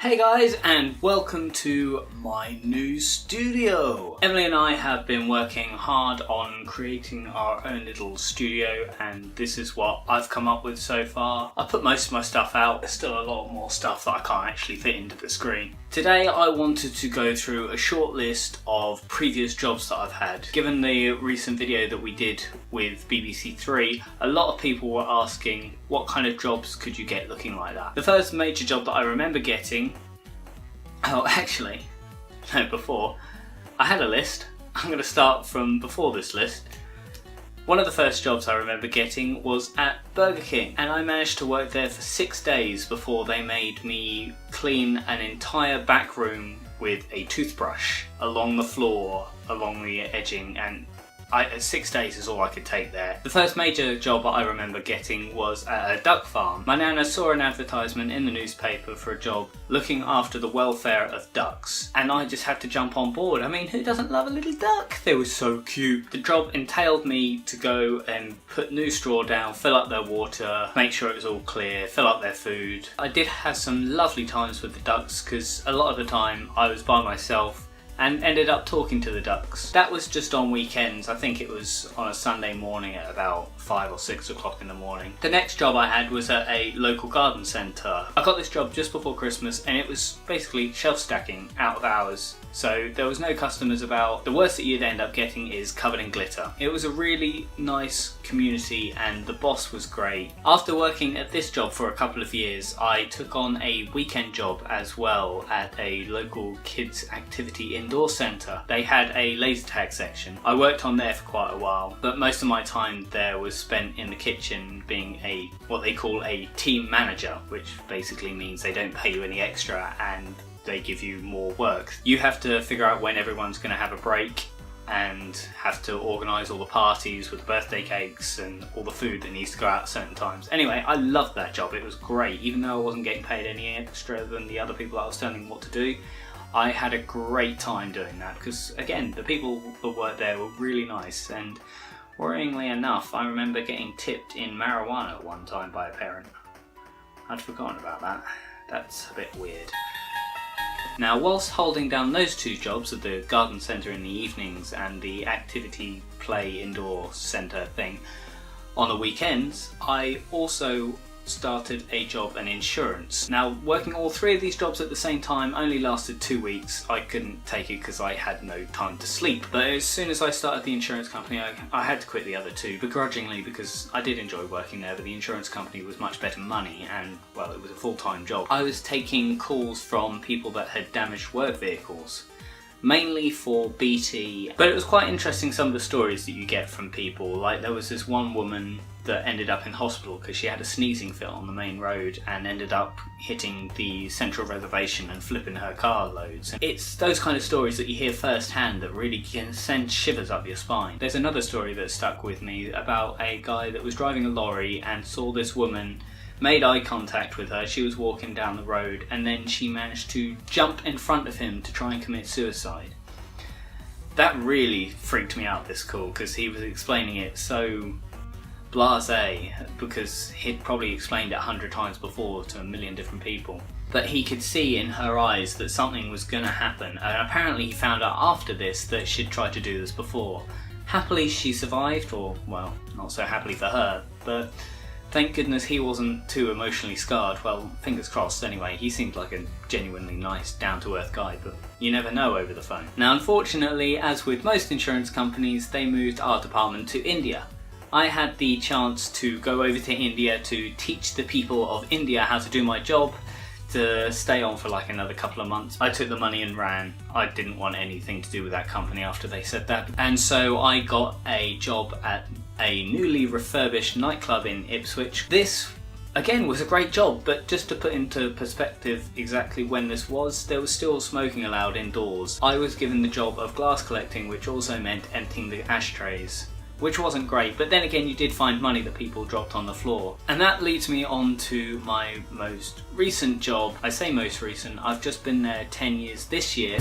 Hey guys, and welcome to my new studio. Emily and I have been working hard on creating our own little studio, and this is what I've come up with so far. I put most of my stuff out. There's still a lot more stuff that I can't actually fit into the screen. Today I wanted to go through a short list of previous jobs that I've had. Given the recent video that we did with BBC Three, a lot of people were asking what kind of jobs could you get looking like that. The first major job that I remember getting, before, I had a list. I'm going to start from before this list. One of the first jobs I remember getting was at Burger King, and I managed to work there for 6 days before they made me clean an entire back room with a toothbrush along the floor, along the edging, and 6 days is all I could take there. The first major job I remember getting was at a duck farm. My nana saw an advertisement in the newspaper for a job looking after the welfare of ducks, and I just had to jump on board. I mean, who doesn't love a little duck? They were so cute. The job entailed me to go and put new straw down, fill up their water, make sure it was all clear, fill up their food. I did have some lovely times with the ducks because a lot of the time I was by myself and ended up talking to the ducks. That was just on weekends. I think it was on a Sunday morning at about 5 or 6 o'clock in the morning. The next job I had was at a local garden centre. I got this job just before Christmas, and it was basically shelf stacking out of hours. So there was no customers about. The worst that you'd end up getting is covered in glitter. It was a really nice community and the boss was great. After working at this job for a couple of years, I took on a weekend job as well at a local kids activity indoor centre. They had a laser tag section. I worked on there for quite a while, but most of my time there was spent in the kitchen being what they call a team manager, which basically means they don't pay you any extra and they give you more work. You have to figure out when everyone's going to have a break and have to organise all the parties with the birthday cakes and all the food that needs to go out at certain times. Anyway, I loved that job. It was great. Even though I wasn't getting paid any extra than the other people I was telling what to do, I had a great time doing that because, again, the people that worked there were really nice, and worryingly enough, I remember getting tipped in marijuana one time by a parent. I'd forgotten about that. That's a bit weird. Now, whilst holding down those two jobs at the garden centre in the evenings and the activity play indoor centre thing on the weekends, I also started a job in insurance. Now, working all three of these jobs at the same time only lasted 2 weeks. I couldn't take it because I had no time to sleep. But as soon as I started the insurance company, I had to quit the other two, begrudgingly, because I did enjoy working there, but the insurance company was much better money and, well, it was a full-time job. I was taking calls from people that had damaged work vehicles, mainly for BT, but it was quite interesting some of the stories that you get from people. Like, there was this one woman that ended up in hospital because she had a sneezing fit on the main road and ended up hitting the central reservation and flipping her car loads. It's those kind of stories that you hear firsthand that really can send shivers up your spine. There's another story that stuck with me about a guy that was driving a lorry and saw this woman, made eye contact with her. She was walking down the road and then she managed to jump in front of him to try and commit suicide. That really freaked me out, this call, because he was explaining it so blasé, because he'd probably explained it 100 times before to a million different people. But he could see in her eyes that something was going to happen, and apparently he found out after this that she'd tried to do this before. Happily she survived, or, well, not so happily for her, but thank goodness he wasn't too emotionally scarred. Well, fingers crossed anyway. He seemed like a genuinely nice, down-to-earth guy, but you never know over the phone. Now, unfortunately, as with most insurance companies, they moved our department to India. I had the chance to go over to India to teach the people of India how to do my job, to stay on for like another couple of months. I took the money and ran. I didn't want anything to do with that company after they said that. And so I got a job at a newly refurbished nightclub in Ipswich. This, again, was a great job, but just to put into perspective exactly when this was, there was still smoking allowed indoors. I was given the job of glass collecting, which also meant emptying the ashtrays, which wasn't great, but then again you did find money that people dropped on the floor. And that leads me on to my most recent job. I say most recent, I've just been there 10 years this year.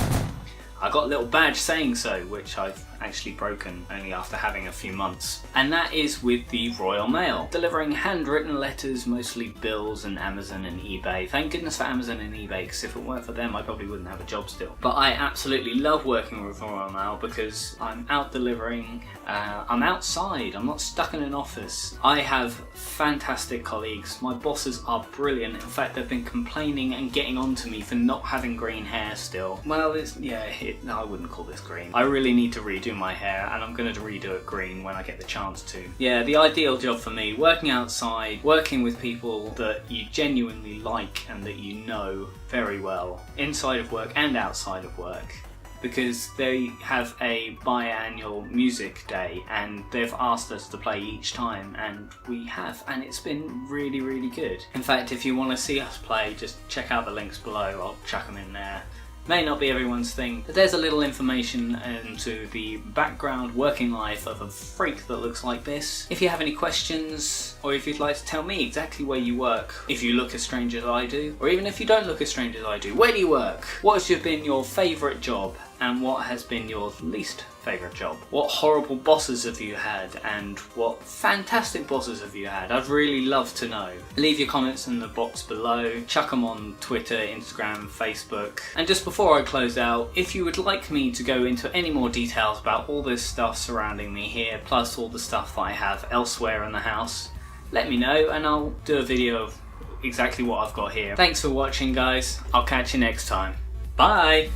I got a little badge saying so, which I've actually broken only after having a few months. And that is with the Royal Mail, delivering handwritten letters, mostly bills, and Amazon and eBay. Thank goodness for Amazon and eBay, because if it weren't for them I probably wouldn't have a job still. But I absolutely love working with Royal Mail because I'm out delivering, I'm outside, I'm not stuck in an office. I have fantastic colleagues, my bosses are brilliant. In fact, they've been complaining and getting on to me for not having green hair still. Well, no, I wouldn't call this green. I really need to redo my hair, and I'm going to redo it green when I get the chance to. Yeah, the ideal job for me, working outside, working with people that you genuinely like and that you know very well, inside of work and outside of work. Because they have a biannual music day and they've asked us to play each time, and we have, and it's been really, really good. In fact, if you want to see us play, just check out the links below, I'll chuck them in there. May not be everyone's thing, but there's a little information into the background working life of a freak that looks like this. If you have any questions, or if you'd like to tell me exactly where you work, if you look as strange as I do, or even if you don't look as strange as I do, where do you work? What has been your favourite job? And what has been your least favourite job? What horrible bosses have you had, and what fantastic bosses have you had? I'd really love to know. Leave your comments in the box below, chuck them on Twitter, Instagram, Facebook. And just before I close out, if you would like me to go into any more details about all this stuff surrounding me here, plus all the stuff that I have elsewhere in the house, let me know and I'll do a video of exactly what I've got here. Thanks for watching, guys. I'll catch you next time. Bye!